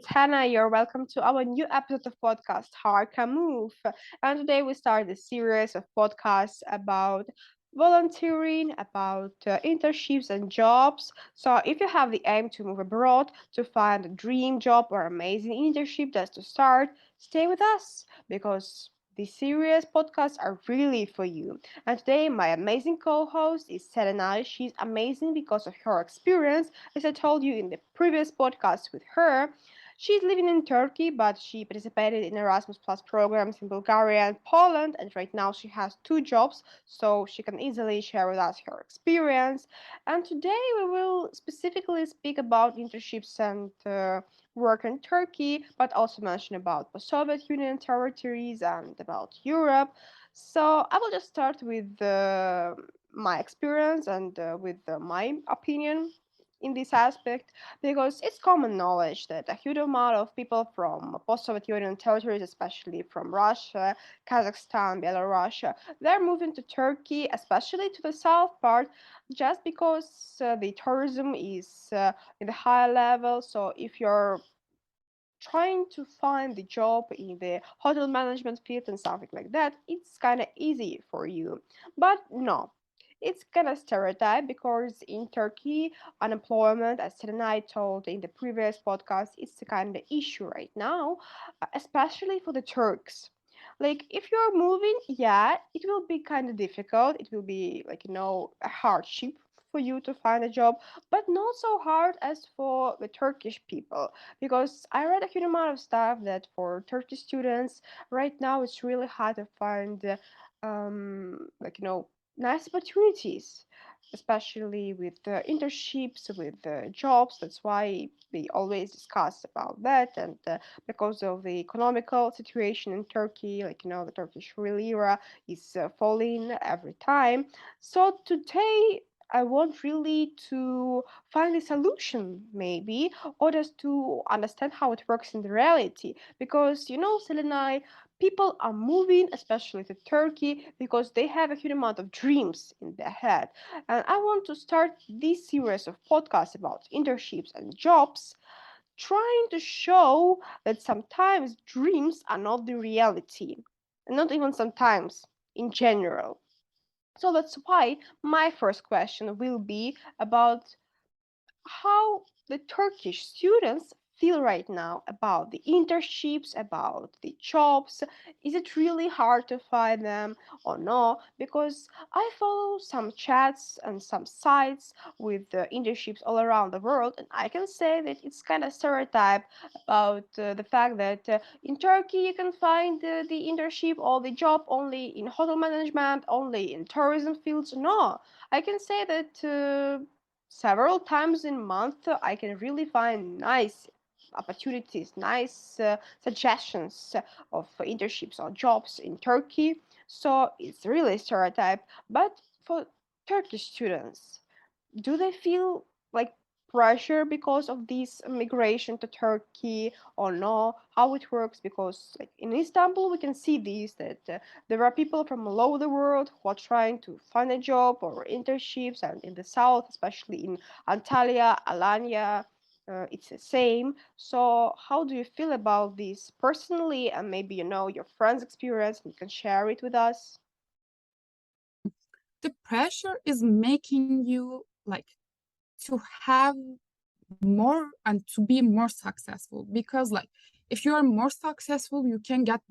Hannah. You're welcome to our new episode of podcast HARK&MOVE. And today we start a series of podcasts about volunteering, about internships and jobs. So if you have the aim to move abroad, to find a dream job or amazing internship just to start, stay with us because these serious podcasts are really for you. And today, my amazing co host is Selenay. She's amazing because of her experience. As I told you in the previous podcast with her, she's living in Turkey, but she participated in Erasmus Plus programs in Bulgaria and Poland. And right now, she has two jobs, so she can easily share with us her experience. And today, we will specifically speak about internships and work in Turkey, but also mention about the Soviet Union territories and about Europe. So I will just start with my experience and with my opinion in this aspect because it's common knowledge that a huge amount of people from post-Soviet Union territories, especially from Russia, Kazakhstan, Belarus, they're moving to Turkey, especially to the south part, just because the tourism is in the high level. So if you're trying to find the job in the hotel management field and something like that, it's kind of easy for you. But no, it's kind of stereotype because in Turkey, unemployment, as Selenay told in the previous podcast, it's the kind of issue right now, especially for the Turks. Like if you're moving, yeah, it will be kind of difficult. It will be like a hardship for you to find a job, but not so hard as for the Turkish people because I read a huge amount of stuff that for Turkish students right now it's really hard to find nice opportunities, especially with the internships, with the jobs. That's why we always discuss about that. And because of the economical situation in Turkey, the Turkish lira is falling every time. So today I want really to find a solution, maybe, or just to understand how it works in the reality. Because, Selenai, people are moving, especially to Turkey, because they have a huge amount of dreams in their head. And I want to start this series of podcasts about internships and jobs, trying to show that sometimes dreams are not the reality, and not even sometimes, in general. So that's why my first question will be about how the Turkish students feel right now about the internships, about the jobs. Is it really hard to find them or no? Because I follow some chats and some sites with the internships all around the world, and I can say that it's kind of stereotype about the fact that in Turkey you can find the internship or the job only in hotel management, only in tourism fields. No, I can say that several times in month I can really find nice opportunities, nice suggestions of internships or jobs in Turkey. So it's really stereotype. But for Turkish students, do they feel like pressure because of this migration to Turkey or no? How it works? Because like in Istanbul, we can see this that there are people from all over the world who are trying to find a job or internships, and in the south, especially in Antalya, Alanya. It's the same. So, how do you feel about this personally, and maybe your friend's experience, and you can share it with us? The pressure is making you like to have more and to be more successful, because like if you are more successful you can get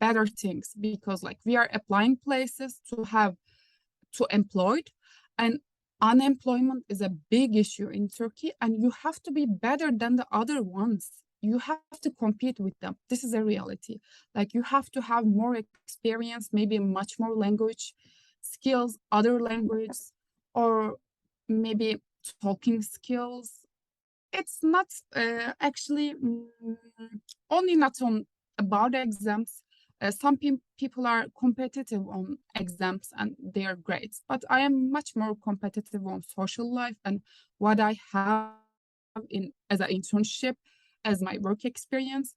better things, because like we are applying places to have to employed, and unemployment is a big issue in Turkey, and you have to be better than the other ones. You have to compete with them. This is a reality. Like you have to have more experience, maybe much more language skills, other languages, or maybe talking skills. It's not actually only not on about exams. Some people are competitive on exams and they are great, but I am much more competitive on social life and what I have in as an internship, as my work experience.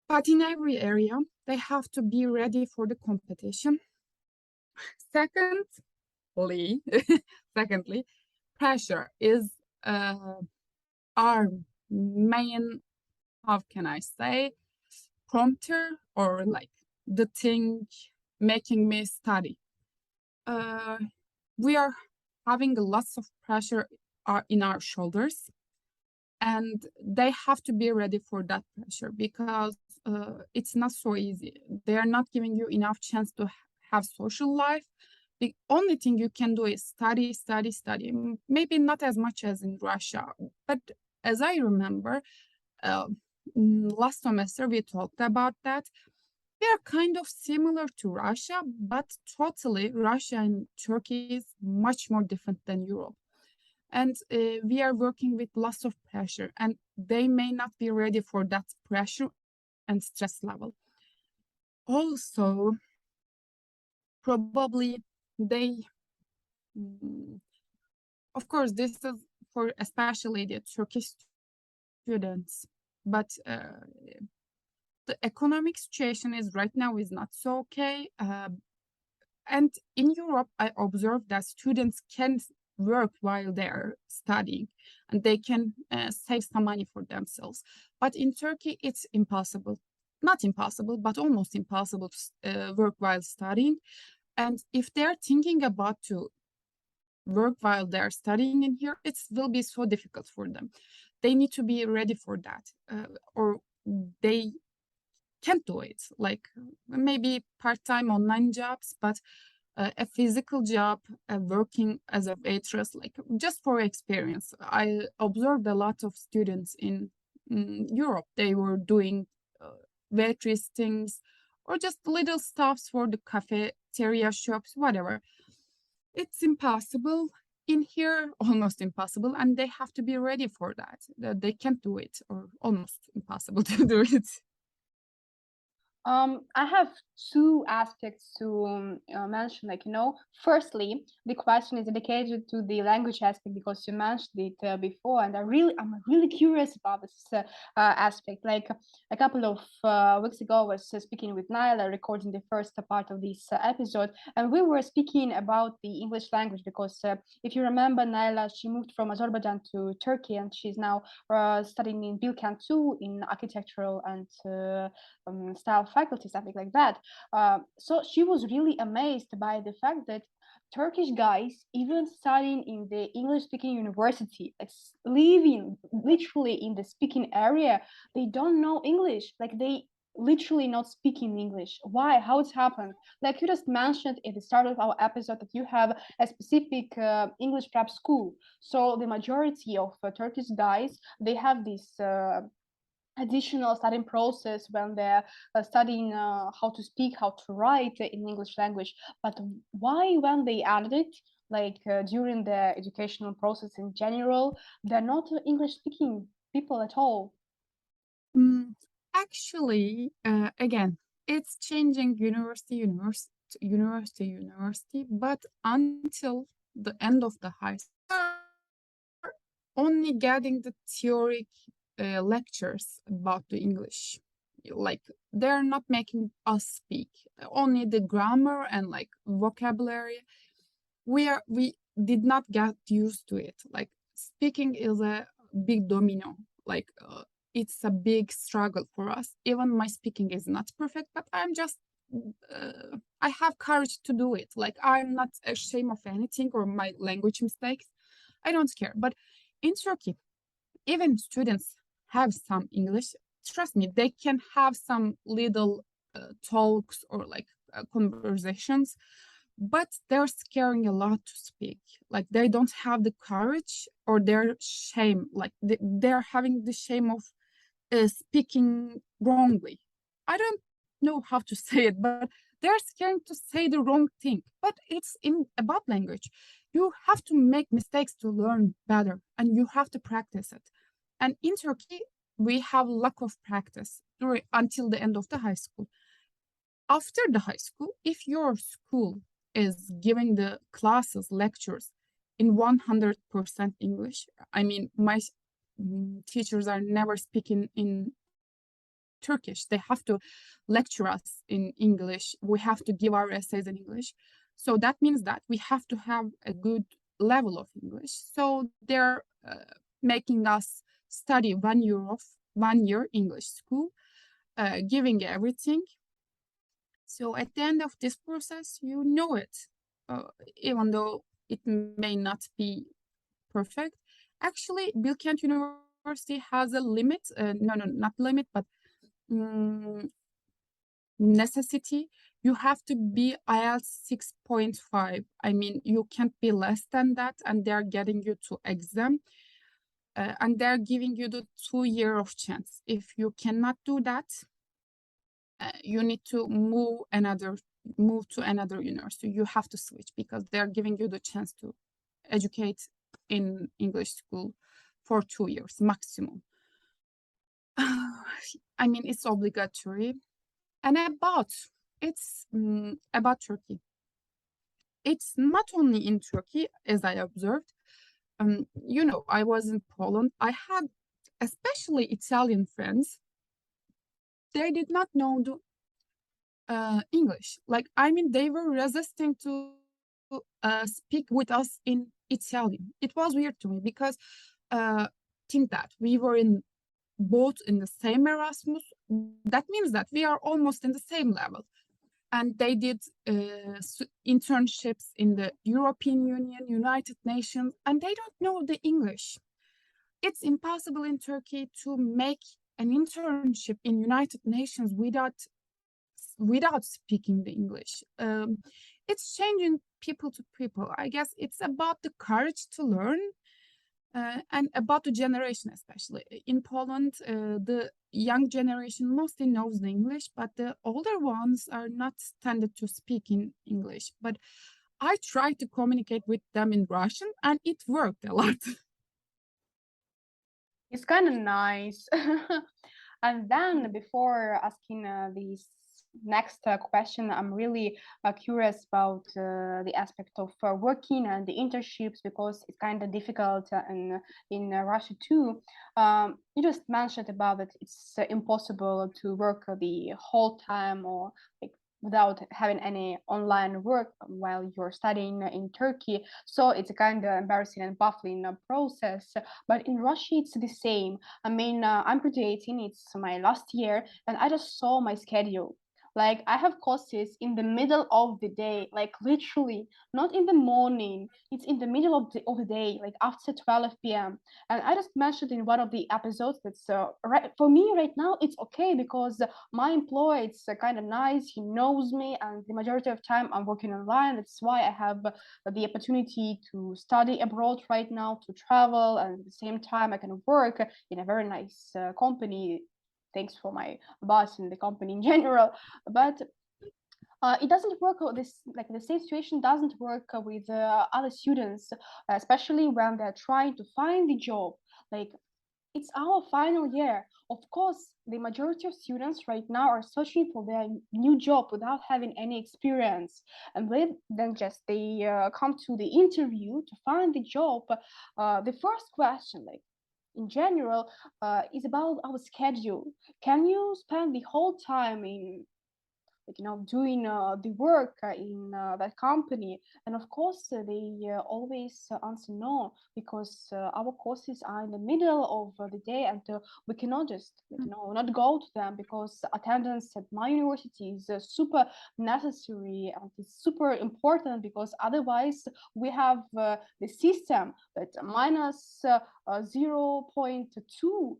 But in every area, they have to be ready for the competition. Secondly, secondly, pressure is our main how can I say, prompter or like the thing making me study. We are having lots of pressure in our shoulders, and they have to be ready for that pressure because it's not so easy. They are not giving you enough chance to have social life. The only thing you can do is study, study, study. Maybe not as much as in Russia, but as I remember, uh, last semester we talked about that. They are kind of similar to Russia, but totally Russia and Turkey is much more different than Europe. And we are working with lots of pressure, and they may not be ready for that pressure and stress level. Also, probably they, of course, this is for especially the Turkish students, but the economic situation is right now is not so okay. And in Europe, I observed that students can work while they're studying and they can save some money for themselves. But in Turkey, it's impossible. Not impossible, but almost impossible to work while studying. And if they're thinking about to work while they're studying in here, it will be so difficult for them. They need to be ready for that, or they can't do it. Like maybe part-time online jobs, but a physical job, working as a waitress, like just for experience. I observed a lot of students in Europe. They were doing waitress things or just little stuffs for the cafeteria shops, whatever. It's impossible in here, almost impossible, and they have to be ready for that. They can't do it, or almost impossible to do it. I have two aspects to mention. Like, firstly, the question is dedicated to the language aspect because you mentioned it before, and I'm really curious about this aspect. Like a couple of weeks ago, I was speaking with Naila, recording the first part of this episode, and we were speaking about the English language because if you remember, Naila, she moved from Azerbaijan to Turkey, and she's now studying in Bilkent too in architectural and style faculty, something like that. So she was really amazed by the fact that Turkish guys, even studying in the English speaking university, like living literally in the speaking area, they don't know English. Like they literally not speaking English. Why? How it's happened? Like you just mentioned at the start of our episode that you have a specific English prep school. So the majority of Turkish guys, they have this additional studying process when they're studying how to speak, how to write in English language. But why, when they added it, like during the educational process in general, they're not English speaking people at all? Mm, Actually, again, it's changing university, but until the end of the high school, we're only getting the theory lectures about the English. Like they're not making us speak, only the grammar and like vocabulary. We did not get used to it. Like speaking is a big domino. Like it's a big struggle for us. Even my speaking is not perfect, but I have courage to do it. Like I'm not ashamed of anything or my language mistakes. I don't care. But in Turkey, even students have some English. Trust me, they can have some little talks or like conversations, but they're scaring a lot to speak. Like they don't have the courage or they're shame. Like they're having the shame of speaking wrongly. I don't know how to say it, but they're scared to say the wrong thing. But it's in about language. You have to make mistakes to learn better, and you have to practice it. And in Turkey, we have lack of practice until the end of the high school. After the high school, if your school is giving the classes, lectures in 100% English, I mean, my teachers are never speaking in Turkish. They have to lecture us in English. We have to give our essays in English. So that means that we have to have a good level of English. So they're making us study 1 year 1 year English school, giving everything. So at the end of this process, you know it, even though it may not be perfect. Actually, Bilkent University has a limit. No, not limit, but um, necessity. You have to be IELTS 6.5. I mean, you can't be less than that, and they're getting you to exam, and they're giving you the 2 year of chance. If you cannot do that, you need to move to another university. You have to switch because they're giving you the chance to educate in English school for 2 years maximum. I mean, it's obligatory. And it's about Turkey. It's not only in Turkey, as I observed. I was in Poland. I had especially Italian friends. They did not know the English. Like, I mean, they were resisting to speak with us in Italian. It was weird to me because think that we were both in the same Erasmus. That means that we are almost in the same level. And they did internships in the European Union, United Nations, and they don't know the English. It's impossible in Turkey to make an internship in United Nations without speaking the English. It's changing people to people. I guess it's about the courage to learn and about the generation, especially. In Poland, the young generation mostly knows the English, but the older ones are not standard to speak in English. But I tried to communicate with them in Russian, and it worked a lot. It's kind of nice. And then before asking these next question, I'm really curious about the aspect of working and the internships because it's kind of difficult in Russia too. You just mentioned about it. It's impossible to work the whole time or like without having any online work while you're studying in Turkey. So it's a kind of embarrassing and baffling process. But in Russia, it's the same. I mean, I'm graduating, it's my last year, and I just saw my schedule. Like, I have courses in the middle of the day, like literally, not in the morning. It's in the middle of the day, like after 12 p.m. And I just mentioned in one of the episodes that's right for me right now, it's okay because my employer, it's kind of nice. He knows me, and the majority of time I'm working online. That's why I have the opportunity to study abroad right now, to travel, and at the same time I can work in a very nice company. Thanks for my boss and the company in general. But it doesn't work this like the same situation doesn't work with other students, especially when they're trying to find the job. Like, it's our final year. Of course, the majority of students right now are searching for their new job without having any experience, and then just they come to the interview to find the job. The first question, like in general, is about our schedule. Can you spend the whole time in doing the work in that company? And of course they always answer no, because our courses are in the middle of the day, and we cannot just not go to them, because attendance at my university is super necessary and it's super important, because otherwise we have the system that minus 0.2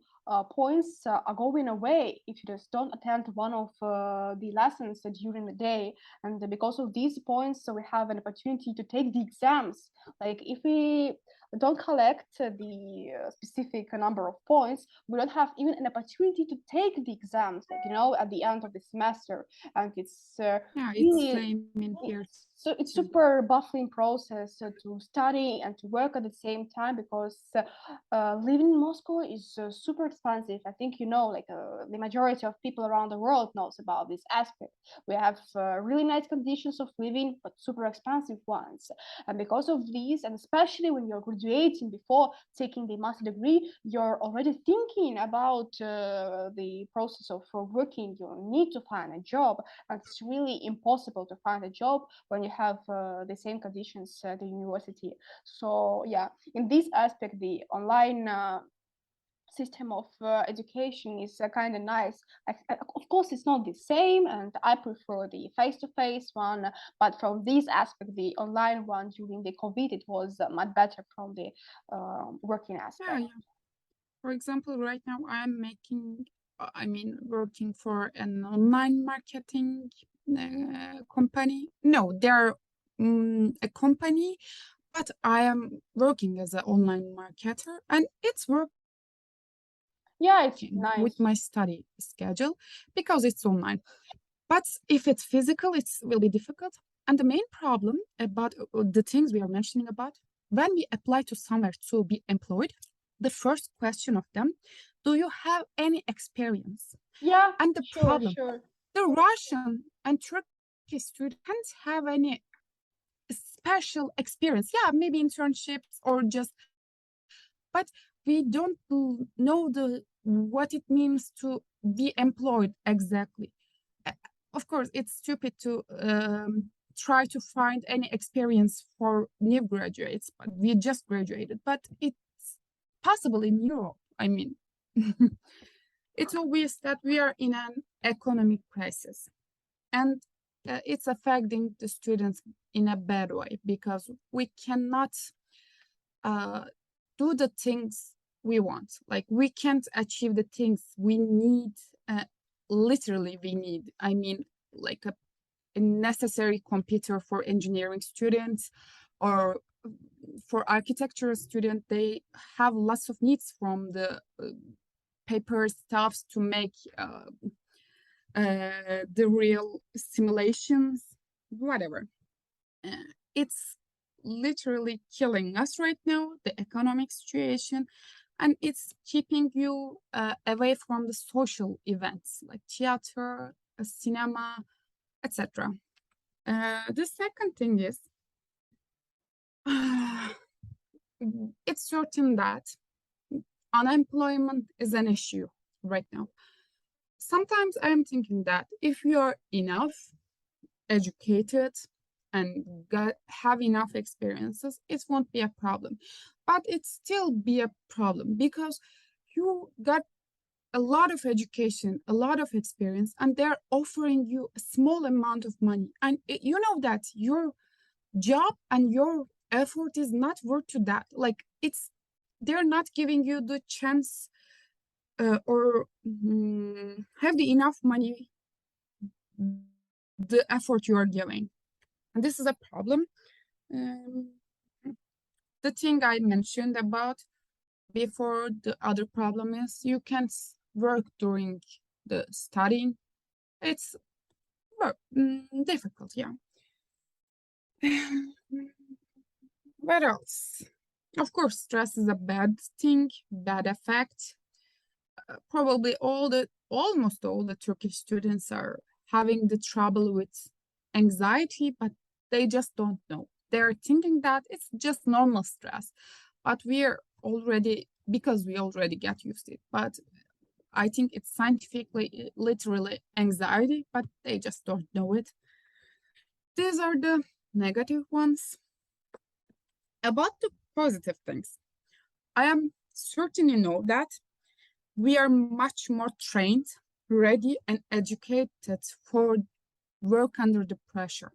points are going away if you just don't attend one of the lessons during the day. And because of these points, so we have an opportunity to take the exams. Like, if we don't collect the specific number of points, we don't have even an opportunity to take the exams, like, at the end of the semester. And it's Yeah, it's really same in here. so it's super baffling process to study and to work at the same time, because living in Moscow is super expensive. I think like the majority of people around the world knows about this aspect. We have really nice conditions of living, but super expensive ones. And because of these, and especially when you're graduating before taking the master degree, you're already thinking about the process of working. You need to find a job, and it's really impossible to find a job when you have the same conditions at the university. So yeah, in this aspect, the online system of education is kind of nice. Of course, it's not the same, and I prefer the face-to-face one. But from this aspect, the online one during the COVID, it was much better from the working Yeah, aspect. yeah. For example, right now working for an online marketing company. No, they're a company, but I am working as an online marketer, and it's working Yeah, it's with nice. my study schedule because it's online. But if it's physical, it will be difficult. And the main problem about the things we are mentioning about, when we apply to somewhere to be employed, the first question of them, do you have any experience? Yeah, And the sure, problem, sure. the Russian and Turkish students can't have any special experience. Yeah, maybe internships or just, but we don't know what it means to be employed exactly. Uh, Of course, it's stupid to try to find any experience for new graduates, but we just graduated. But it's possible in Europe. I mean, it's obvious that we are in an economic crisis, and it's affecting the students in a bad way because we cannot uh, do the things we want. Like we can't achieve the things we need. Uh, Literally, we need. I mean, like a necessary computer for engineering students or for architecture student. They have lots of needs from the paper stuffs to make the real simulations, whatever. It's literally killing us right now, the economic situation, and it's keeping you away from the social events like theater, cinema, etc. The second thing is, it's certain that unemployment is an issue right now. Sometimes I'm thinking that if you're enough educated and have enough experiences, it won't be a problem. But it still be a problem because you got a lot of education, a lot of experience, and they're offering you a small amount of money. And you know that your job and your effort is not worth to that. Like they're not giving you the chance or have the enough money, the effort you are giving. And this is a problem. Um, the thing I mentioned about before, the other problem is you can't work during the studying. It's difficult, yeah. What else? Of course, stress is a bad thing, bad effect. Probably almost all the Turkish students are having the trouble with anxiety, but they just don't know. They're thinking that it's just normal stress, but we're already, because we already get used to it. But I think it's scientifically, literally anxiety, but they just don't know it. These are the negative ones. About the positive things, I am certain you know that we are much more trained, ready, and educated for work under the pressure.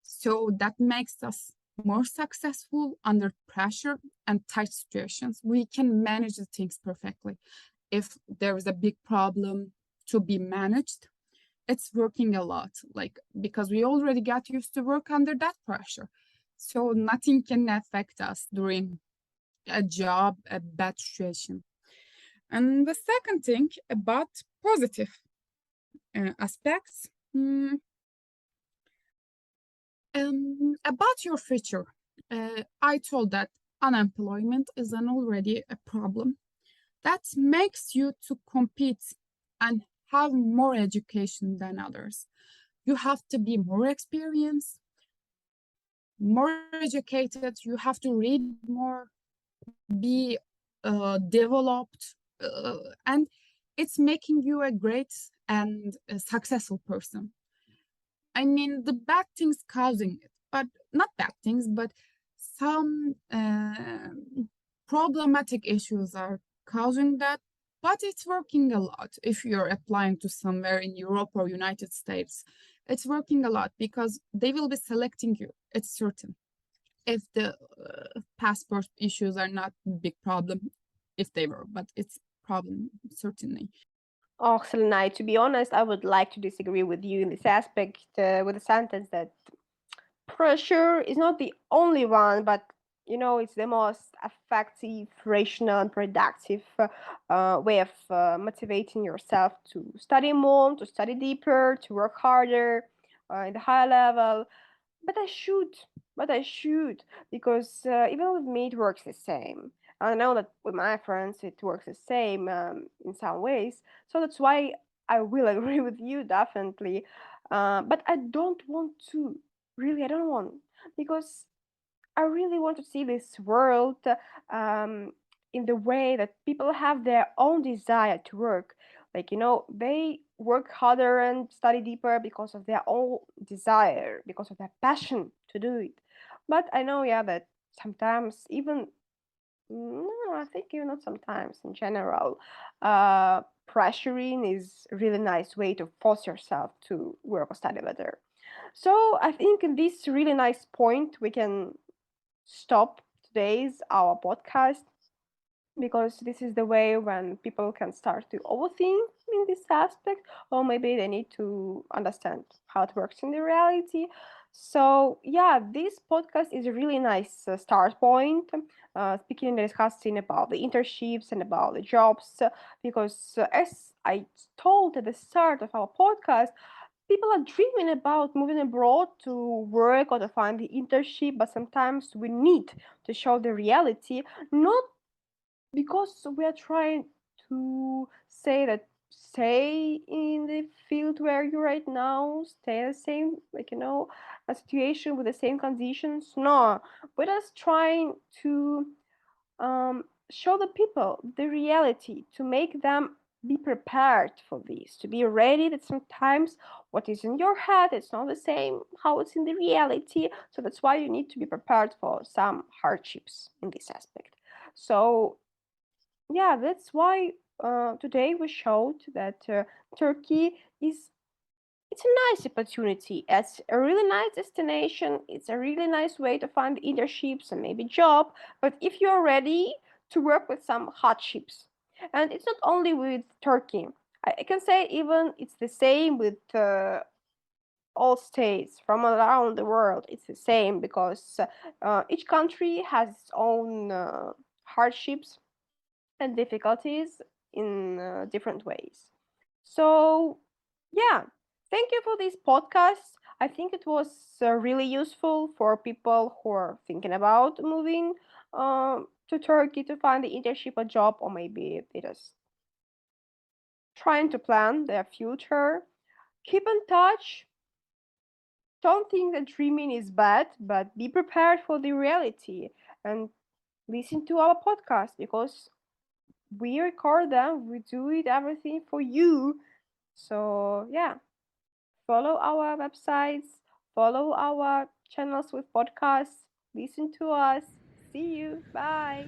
So that makes us more successful under pressure and tight situations. We can manage the things perfectly. If there is a big problem to be managed, it's working a lot, like because we already got used to work under that pressure. So nothing can affect us during a job, a bad situation. And the second thing about positive aspects, about your future, I told that unemployment is an already a problem that makes you to compete and have more education than others. You have to be more experienced, more educated. You have to read more, be developed, and it's making you a great and a successful person. I mean, the bad things causing it, but not bad things, but some problematic issues are causing that, but it's working a lot. If you're applying to somewhere in Europe or United States, it's working a lot because they will be selecting you. It's certain. If the passport issues are not big problem, if they were, but it's problem certainly. Oh, Selenay, to be honest, I would like to disagree with you in this aspect with the sentence that pressure is not the only one, but it's the most effective, rational, and productive way of motivating yourself to study more, to study deeper, to work harder in the higher level. But I should, because even with me, it works the same. I know that with my friends, it works the same in some ways. So that's why I will agree with you, definitely. But I don't want to. Really, I don't want. Because I really want to see this world um, in the way that people have their own desire to work. Like, they work harder and study deeper because of their own desire, because of their passion to do it. But I know, yeah, that sometimes even, no, I think even not sometimes, in general, pressuring is a really nice way to force yourself to work or study better. So I think in this really nice point, we can stop today's our podcast, because this is the way when people can start to overthink in this aspect, or maybe they need to understand how it works in the reality. So yeah, this podcast is a really nice start point, speaking and discussing about the internships and about the jobs, because as I told at the start of our podcast, people are dreaming about moving abroad to work or to find the internship, but sometimes we need to show the reality, not because we are trying to say that stay in the field where you're right now, stay the same, like, a situation with the same conditions. No, we're just trying to show the people the reality, to make them be prepared for this, to be ready that sometimes what is in your head it's not the same how it's in the reality. So that's why you need to be prepared for some hardships in this aspect. So yeah, that's why today we showed that Turkey is, it's a nice opportunity. It's a really nice destination. It's a really nice way to find internships and maybe job. But if you're ready to work with some hardships, and it's not only with Turkey, I can say even it's the same with all states from around the world. It's the same because each country has its own hardships and difficulties in different ways. So, yeah, thank you for this podcast. I think it was really useful for people who are thinking about moving to Turkey to find the internship or job, or maybe they just trying to plan their future. Keep in touch. Don't think that dreaming is bad, but be prepared for the reality and listen to our podcast, because we record them, we do it everything for you. So yeah, follow our websites, follow our channels with podcasts, listen to us. See you. Bye.